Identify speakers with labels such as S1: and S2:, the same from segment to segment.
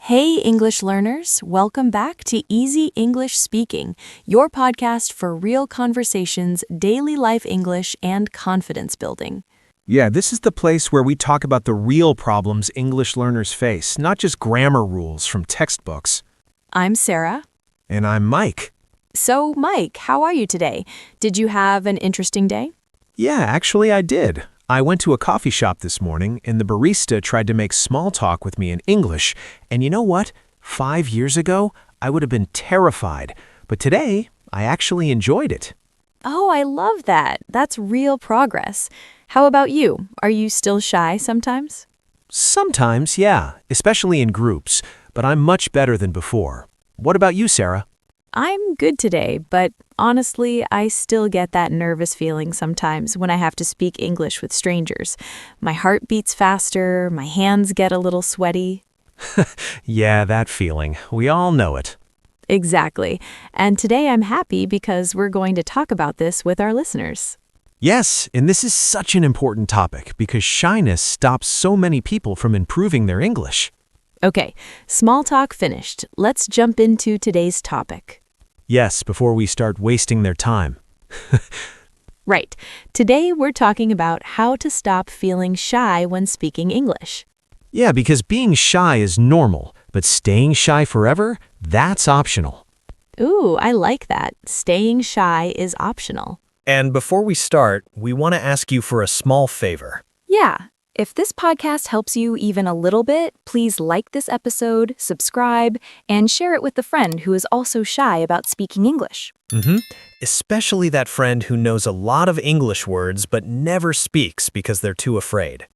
S1: Hey, English learners, welcome back to Easy English Speaking, your podcast for real conversations, daily life English, and confidence building.
S2: Yeah, this is the place where we talk about the real problems English learners face, not just grammar rules from textbooks.
S1: I'm Sarah.
S2: And I'm Mike.
S1: So, Mike, how are you today? Did you have an interesting day?
S2: Yeah, actually I did. I went to a coffee shop this morning, and the barista tried to make small talk with me in English. And you know what? 5 years ago, I would have been terrified. But today, I actually enjoyed it.
S1: Oh, I love that. That's real progress. How about you? Are you still shy sometimes?
S2: Sometimes, yeah, especially in groups. But I'm much better than before. What about you, Sarah?
S1: I'm good today, but honestly, I still get that nervous feeling sometimes when I have to speak English with strangers. My heart beats faster, my hands get a little sweaty.
S2: Yeah, that feeling. We all know it.
S1: Exactly. And today I'm happy because we're going to talk about this with our listeners.
S2: Yes, and this is such an important topic because shyness stops so many people from improving their English.
S1: Okay, small talk finished. Let's jump into today's topic.
S2: Yes, before we start wasting their time.
S1: Right. Today we're talking about how to stop feeling shy when speaking English.
S2: Yeah, because being shy is normal, but staying shy forever, that's optional.
S1: Ooh, I like that. Staying shy is optional.
S3: And before we start, we want to ask you for a small favor.
S1: Yeah. If this podcast helps you even a little bit, please like this episode, subscribe, and share it with a friend who is also shy about speaking English.
S3: Especially that friend who knows a lot of English words but never speaks because they're too afraid.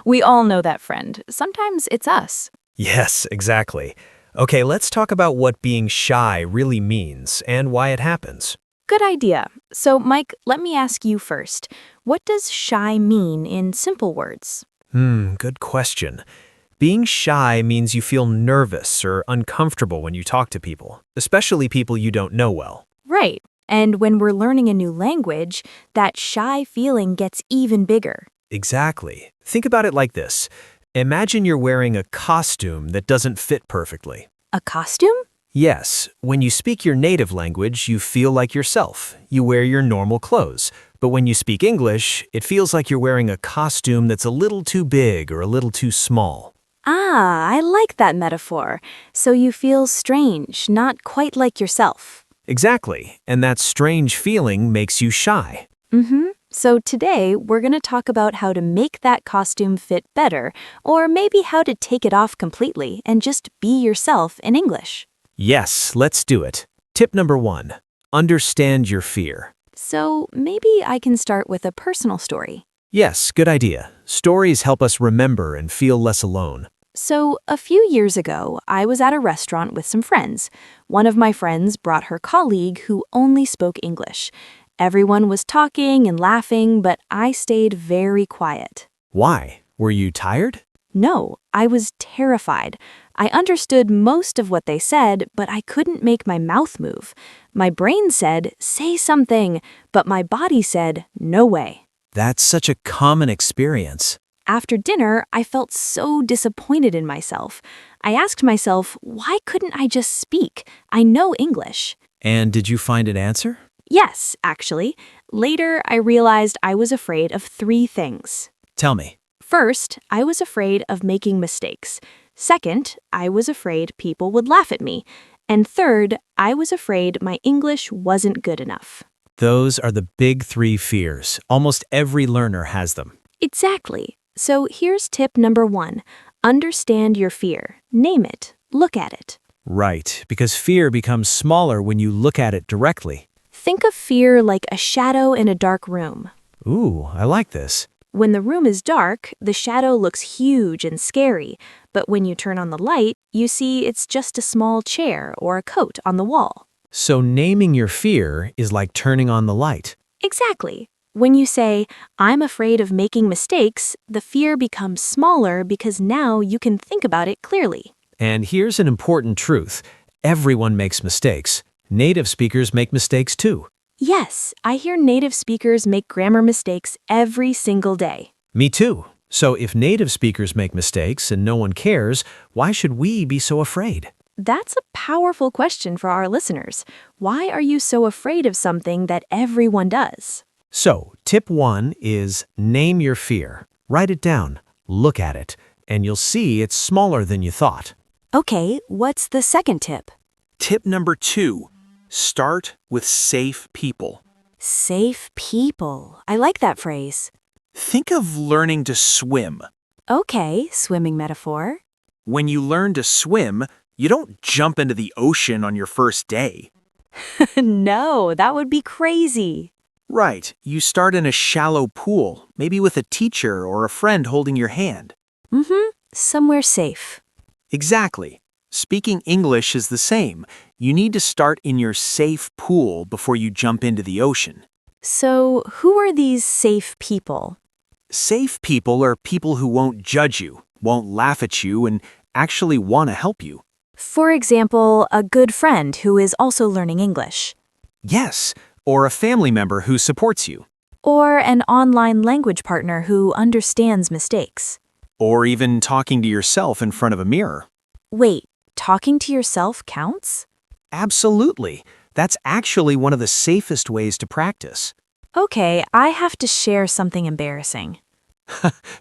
S1: We all know that friend. Sometimes it's us.
S3: Yes, exactly. Okay, let's talk about what being shy really means and why it happens.
S1: Good idea. So, Mike, let me ask you first. What does shy mean in simple words?
S3: Good question. Being shy means you feel nervous or uncomfortable when you talk to people, especially people you don't know well.
S1: Right. And when we're learning a new language, that shy feeling gets even bigger.
S3: Exactly. Think about it like this. Imagine you're wearing a costume that doesn't fit perfectly.
S1: A costume?
S3: Yes, when you speak your native language, you feel like yourself. You wear your normal clothes. But when you speak English, it feels like you're wearing a costume that's a little too big or a little too small.
S1: Ah, I like that metaphor. So you feel strange, not quite like yourself.
S3: Exactly, and that strange feeling makes you shy.
S1: So today, we're going to talk about how to make that costume fit better, or maybe how to take it off completely and just be yourself in English.
S3: Yes, let's do it. Tip number 1, understand your fear.
S1: So maybe I can start with a personal story.
S3: Yes, good idea. Stories help us remember and feel less alone.
S1: So a few years ago, I was at a restaurant with some friends. One of my friends brought her colleague who only spoke English. Everyone was talking and laughing, but I stayed very quiet.
S3: Why? Were you tired?
S1: No, I was terrified. I understood most of what they said, but I couldn't make my mouth move. My brain said, say something, but my body said, no way.
S3: That's such a common experience.
S1: After dinner, I felt so disappointed in myself. I asked myself, why couldn't I just speak? I know English.
S3: And did you find an answer?
S1: Yes, actually. Later, I realized I was afraid of 3 things.
S3: Tell me.
S1: First, I was afraid of making mistakes. Second, I was afraid people would laugh at me. And third, I was afraid my English wasn't good enough.
S3: Those are the big 3 fears. Almost every learner has them.
S1: Exactly. So here's tip number 1. Understand your fear. Name it. Look at it.
S3: Right, because fear becomes smaller when you look at it directly.
S1: Think of fear like a shadow in a dark room.
S3: Ooh, I like this.
S1: When the room is dark, the shadow looks huge and scary, but when you turn on the light, you see it's just a small chair or a coat on the wall.
S3: So naming your fear is like turning on the light.
S1: Exactly. When you say, I'm afraid of making mistakes, the fear becomes smaller because now you can think about it clearly.
S3: And here's an important truth. Everyone makes mistakes. Native speakers make mistakes too.
S1: Yes, I hear native speakers make grammar mistakes every single day.
S3: Me too. So if native speakers make mistakes and no one cares, why should we be so afraid?
S1: That's a powerful question for our listeners. Why are you so afraid of something that everyone does?
S3: So, tip 1 is name your fear. Write it down, look at it, and you'll see it's smaller than you thought.
S1: Okay, what's the second tip?
S4: Tip number 2, start with safe people.
S1: Safe people. I like that phrase.
S4: Think of learning to swim.
S1: Okay, swimming metaphor.
S4: When you learn to swim, you don't jump into the ocean on your first day.
S1: No, that would be crazy.
S4: Right, you start in a shallow pool, maybe with a teacher or a friend holding your hand.
S1: Somewhere safe.
S4: Exactly. Speaking English is the same. You need to start in your safe pool before you jump into the ocean.
S1: So, who are these safe people?
S4: Safe people are people who won't judge you, won't laugh at you, and actually want to help you.
S1: For example, a good friend who is also learning English.
S4: Yes, or a family member who supports you.
S1: Or an online language partner who understands mistakes.
S4: Or even talking to yourself in front of a mirror.
S1: Wait, talking to yourself counts?
S4: Absolutely. That's actually one of the safest ways to practice.
S1: Okay, I have to share something embarrassing.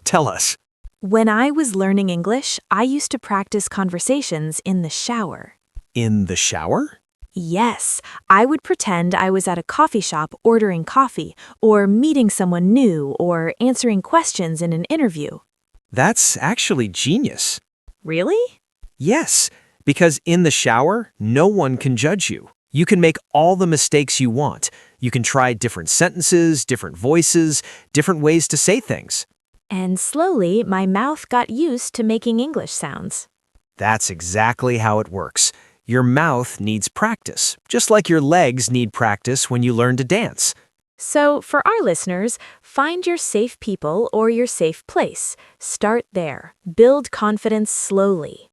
S4: Tell us.
S1: When I was learning English, I used to practice conversations in the shower.
S4: In the shower?
S1: Yes, I would pretend I was at a coffee shop ordering coffee, or meeting someone new, or answering questions in an interview.
S4: That's actually genius.
S1: Really?
S3: Yes, because in the shower, no one can judge you. You can make all the mistakes you want. You can try different sentences, different voices, different ways to say things.
S1: And slowly, my mouth got used to making English sounds.
S3: That's exactly how it works. Your mouth needs practice, just like your legs need practice when you learn to dance.
S1: So, for our listeners, find your safe people or your safe place. Start there. Build confidence slowly.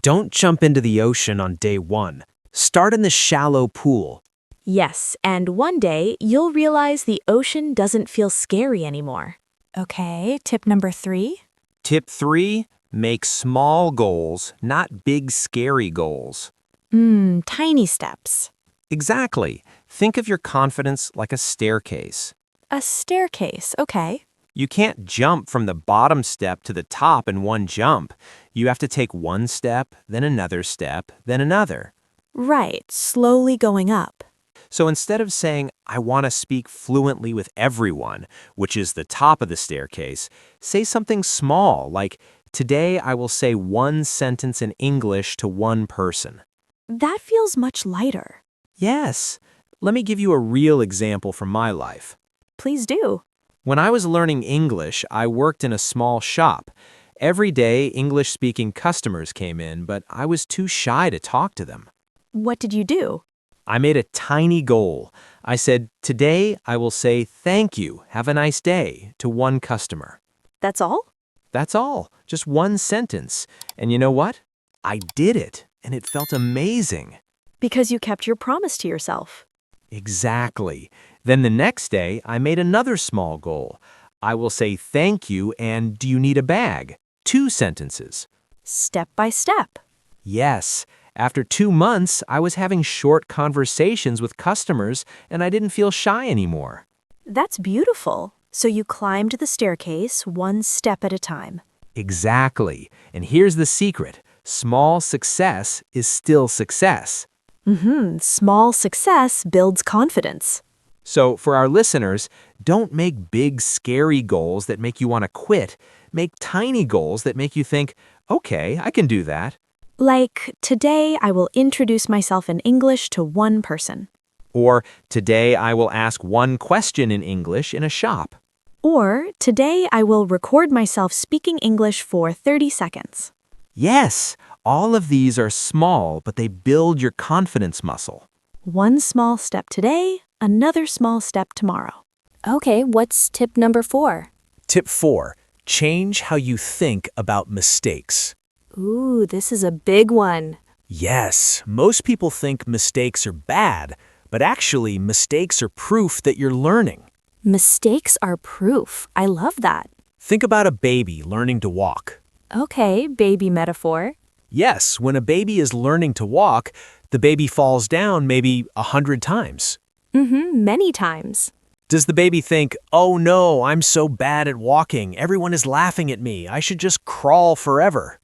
S3: Don't jump into the ocean on day 1. Start in the shallow pool.
S1: Yes, and one day you'll realize the ocean doesn't feel scary anymore. Okay, tip number 3.
S2: Tip 3, make small goals, not big scary goals.
S1: Tiny steps.
S2: Exactly. Think of your confidence like a staircase.
S1: A staircase, okay.
S2: You can't jump from the bottom step to the top in one jump. You have to take one step, then another step, then another.
S1: Right, slowly going up.
S2: So instead of saying, I want to speak fluently with everyone, which is the top of the staircase, say something small like, today I will say one sentence in English to one person.
S1: That feels much lighter.
S2: Yes. Let me give you a real example from my life.
S1: Please do.
S2: When I was learning English, I worked in a small shop. Every day, English-speaking customers came in, but I was too shy to talk to them.
S1: What did you do?
S2: I made a tiny goal. I said, today I will say thank you, have a nice day, to one customer.
S1: That's all?
S2: That's all, just one sentence. And you know what? I did it, and it felt amazing.
S1: Because you kept your promise to yourself.
S2: Exactly. Then the next day, I made another small goal. I will say thank you and do you need a bag? 2 sentences.
S1: Step by step.
S2: Yes. After 2 months, I was having short conversations with customers and I didn't feel shy anymore.
S1: That's beautiful. So you climbed the staircase one step at a time.
S2: Exactly. And here's the secret. Small success is still success.
S1: Small success builds confidence.
S2: So for our listeners, don't make big, scary goals that make you want to quit. Make tiny goals that make you think, okay, I can do that.
S1: Like, today I will introduce myself in English to one person.
S2: Or today I will ask one question in English in a shop.
S1: Or, today I will record myself speaking English for 30 seconds.
S2: Yes, all of these are small, but they build your confidence muscle.
S1: One small step today, another small step tomorrow. Okay, what's tip number 4?
S3: Tip 4, change how you think about mistakes.
S1: Ooh, this is a big one.
S3: Yes, most people think mistakes are bad, but actually mistakes are proof that you're learning.
S1: Mistakes are proof. I love that.
S3: Think about a baby learning to walk.
S1: Okay, baby metaphor.
S3: Yes, when a baby is learning to walk, the baby falls down maybe 100 times.
S1: Many times.
S3: Does the baby think, oh no, I'm so bad at walking, everyone is laughing at me, I should just crawl forever?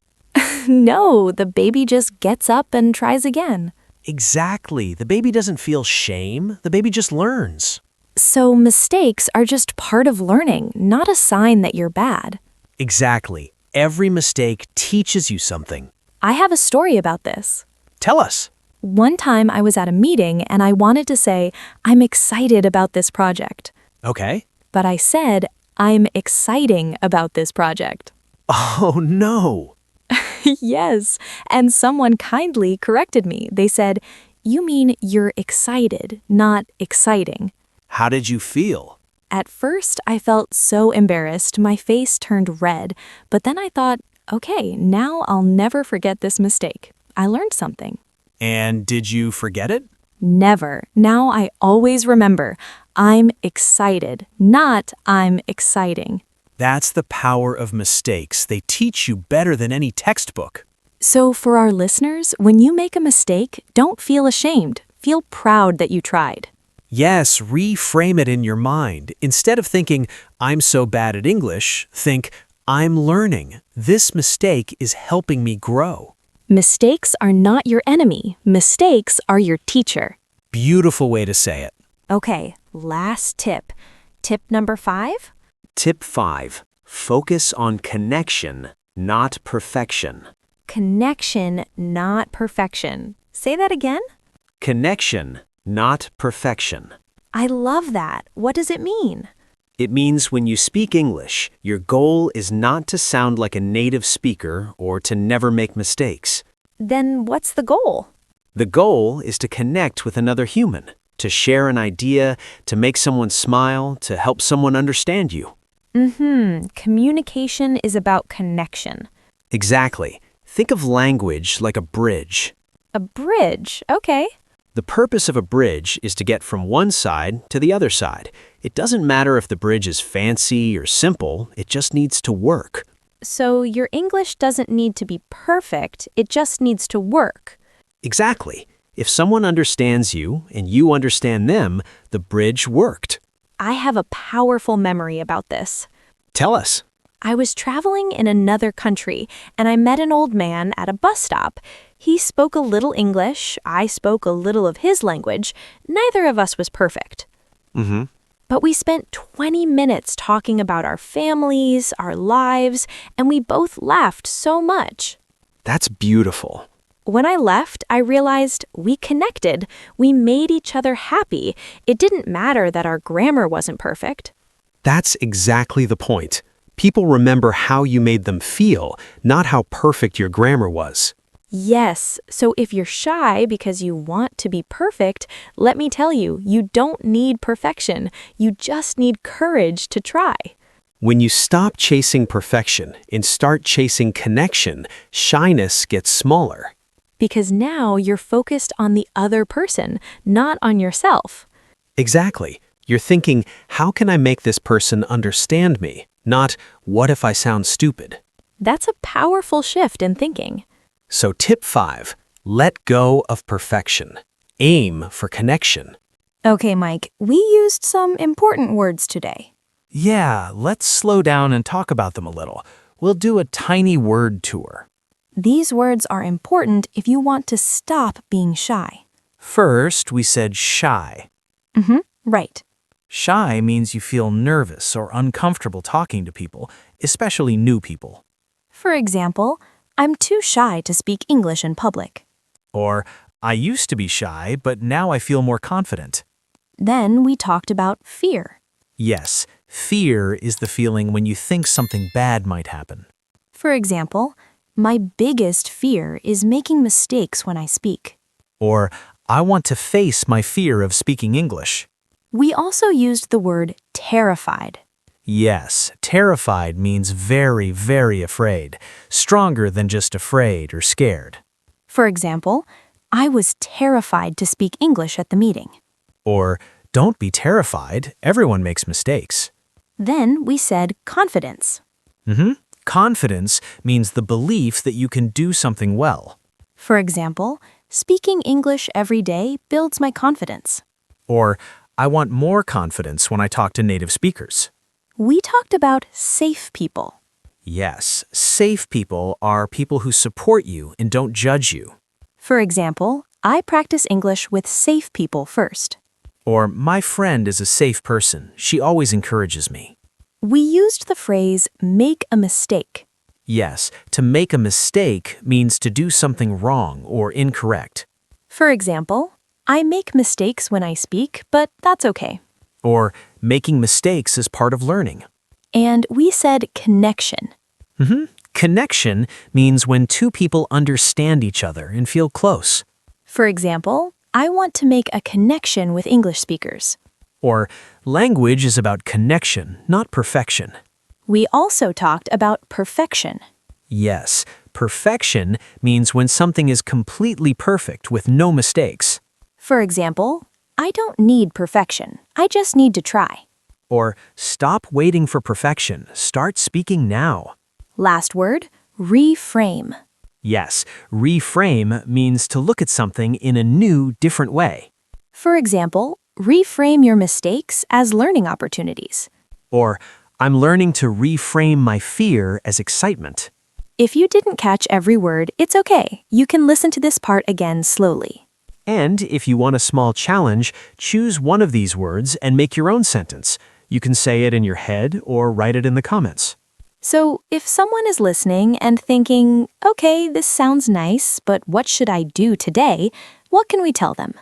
S1: No, the baby just gets up and tries again.
S3: Exactly, the baby doesn't feel shame, the baby just learns.
S1: So mistakes are just part of learning, not a sign that you're bad.
S3: Exactly, every mistake teaches you something.
S1: I have a story about this.
S3: Tell us.
S1: One time I was at a meeting and I wanted to say, I'm excited about this project.
S3: Okay.
S1: But I said, I'm exciting about this project.
S3: Oh no.
S1: Yes, and someone kindly corrected me. They said, you mean you're excited, not exciting.
S3: How did you feel?
S1: At first, I felt so embarrassed, my face turned red. But then I thought, okay, now I'll never forget this mistake. I learned something.
S3: And did you forget it?
S1: Never. Now I always remember, I'm excited, not I'm exciting.
S3: That's the power of mistakes. They teach you better than any textbook.
S1: So for our listeners, when you make a mistake, don't feel ashamed. Feel proud that you tried.
S3: Yes, reframe it in your mind. Instead of thinking, I'm so bad at English, think, I'm learning. This mistake is helping me grow.
S1: Mistakes are not your enemy. Mistakes are your teacher.
S3: Beautiful way to say it.
S1: Okay, last tip. Tip number 5?
S4: Tip 5. Focus on connection, not perfection.
S1: Connection, not perfection. Say that again?
S4: Connection, not perfection.
S1: I love that. What does it mean?
S4: It means when you speak English, your goal is not to sound like a native speaker or to never make mistakes.
S1: Then what's the goal?
S4: The goal is to connect with another human, to share an idea, to make someone smile, to help someone understand you.
S1: Communication is about connection.
S4: Exactly. Think of language like a bridge.
S1: A bridge, okay.
S4: The purpose of a bridge is to get from one side to the other side. It doesn't matter if the bridge is fancy or simple, it just needs to work.
S1: So your English doesn't need to be perfect, it just needs to work.
S4: Exactly. If someone understands you and you understand them, the bridge worked.
S1: I have a powerful memory about this.
S4: Tell us.
S1: I was traveling in another country, and I met an old man at a bus stop. He spoke a little English, I spoke a little of his language. Neither of us was perfect. But we spent 20 minutes talking about our families, our lives, and we both laughed so much.
S4: That's beautiful.
S1: When I left, I realized we connected. We made each other happy. It didn't matter that our grammar wasn't perfect.
S4: That's exactly the point. People remember how you made them feel, not how perfect your grammar was.
S1: Yes, so if you're shy because you want to be perfect, let me tell you, you don't need perfection. You just need courage to try.
S4: When you stop chasing perfection and start chasing connection, shyness gets smaller.
S1: Because now you're focused on the other person, not on yourself.
S4: Exactly. You're thinking, how can I make this person understand me? Not, what if I sound stupid?
S1: That's a powerful shift in thinking.
S4: So tip 5, let go of perfection. Aim for connection.
S1: Okay, Mike, we used some important words today.
S3: Yeah, let's slow down and talk about them a little. We'll do a tiny word tour.
S1: These words are important if you want to stop being shy.
S3: First, we said shy.
S1: Right.
S3: Shy means you feel nervous or uncomfortable talking to people, especially new people.
S1: For example, I'm too shy to speak English in public.
S3: Or, I used to be shy, but now I feel more confident.
S1: Then we talked about fear.
S3: Yes, fear is the feeling when you think something bad might happen.
S1: For example, my biggest fear is making mistakes when I speak.
S3: Or, I want to face my fear of speaking English.
S1: We also used the word terrified.
S3: Yes, terrified means very, very afraid, stronger than just afraid or scared.
S1: For example, I was terrified to speak English at the meeting.
S3: Or, don't be terrified, everyone makes mistakes.
S1: Then we said confidence.
S3: Confidence means the belief that you can do something well.
S1: For example, speaking English every day builds my confidence.
S3: Or, I want more confidence when I talk to native speakers.
S1: We talked about safe people.
S3: Yes, safe people are people who support you and don't judge you.
S1: For example, I practice English with safe people first.
S3: Or, my friend is a safe person. She always encourages me.
S1: We used the phrase make a mistake.
S3: Yes, to make a mistake means to do something wrong or incorrect.
S1: For example, I make mistakes when I speak, but that's okay.
S3: Or, making mistakes is part of learning.
S1: And we said connection.
S3: Connection means when two people understand each other and feel close.
S1: For example, I want to make a connection with English speakers.
S3: Or, language is about connection, not perfection.
S1: We also talked about perfection.
S3: Yes, perfection means when something is completely perfect with no mistakes.
S1: For example, I don't need perfection. I just need to try.
S3: Or, stop waiting for perfection. Start speaking now.
S1: Last word, reframe.
S3: Yes, reframe means to look at something in a new, different way.
S1: For example, reframe your mistakes as learning opportunities.
S3: Or, I'm learning to reframe my fear as excitement.
S1: If you didn't catch every word, it's okay. You can listen to this part again slowly.
S3: And if you want a small challenge, choose one of these words and make your own sentence. You can say it in your head or write it in the comments.
S1: So, if someone is listening and thinking, okay, this sounds nice, but what should I do today? What can we tell them?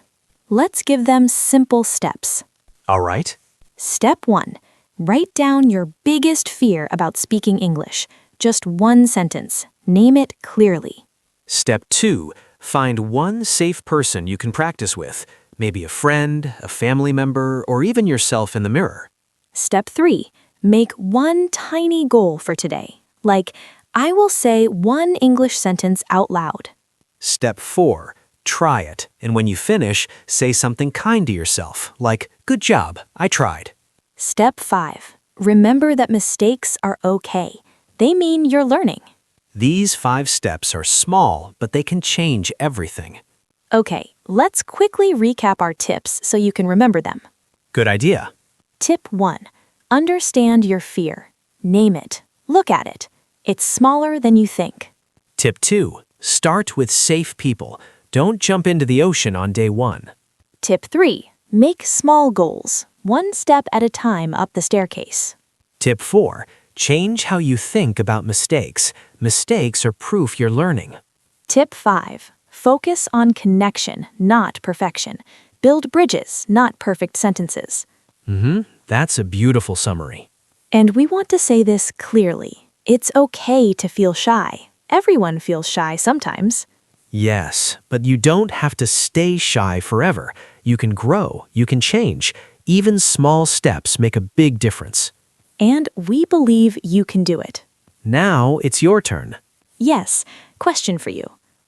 S1: Let's give them simple steps.
S3: All right.
S1: Step 1. Write down your biggest fear about speaking English. Just one sentence. Name it clearly.
S3: Step 2. Find one safe person you can practice with. Maybe a friend, a family member, or even yourself in the mirror.
S1: Step 3. Make one tiny goal for today. Like, I will say one English sentence out loud.
S3: Step 4. Try it, and when you finish, say something kind to yourself, like, good job, I tried.
S1: Step 5. Remember that mistakes are okay. They mean you're learning.
S3: These 5 steps are small, but they can change everything.
S1: Okay, let's quickly recap our tips so you can remember them.
S3: Good idea.
S1: Tip 1. Understand your fear. Name it. Look at it. It's smaller than you think.
S3: Tip 2. Start with safe people. Don't jump into the ocean on day 1.
S1: Tip 3. Make small goals, one step at a time up the staircase.
S3: Tip 4. Change how you think about mistakes. Mistakes are proof you're learning.
S1: Tip 5. Focus on connection, not perfection. Build bridges, not perfect sentences.
S3: That's a beautiful summary.
S1: And we want to say this clearly. It's okay to feel shy. Everyone feels shy sometimes.
S3: Yes, but you don't have to stay shy forever. You can grow, you can change. Even small steps make a big difference.
S1: And we believe you can do it.
S3: Now it's your turn.
S1: Yes, question for you.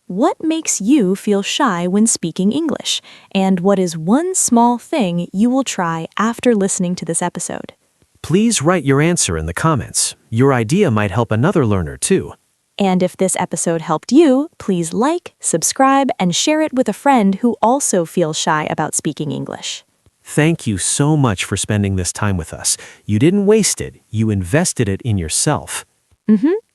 S1: What makes you feel shy when speaking English? And what is one small thing you will try after listening to this episode?
S3: Please write your answer in the comments. Your idea might help another learner too.
S1: And if this episode helped you, please like, subscribe, and share it with a friend who also feels shy about speaking English.
S3: Thank you so much for spending this time with us. You didn't waste it, you invested it in yourself.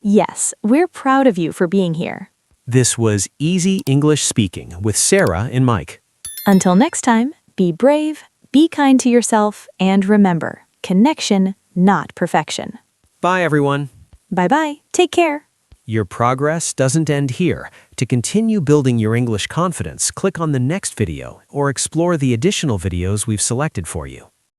S1: Yes, we're proud of you for being here.
S3: This was Easy English Speaking with Sarah and Mike.
S1: Until next time, be brave, be kind to yourself, and remember, connection, not perfection.
S3: Bye, everyone.
S1: Bye-bye. Take care.
S3: Your progress doesn't end here. To continue building your English confidence, click on the next video or explore the additional videos we've selected for you.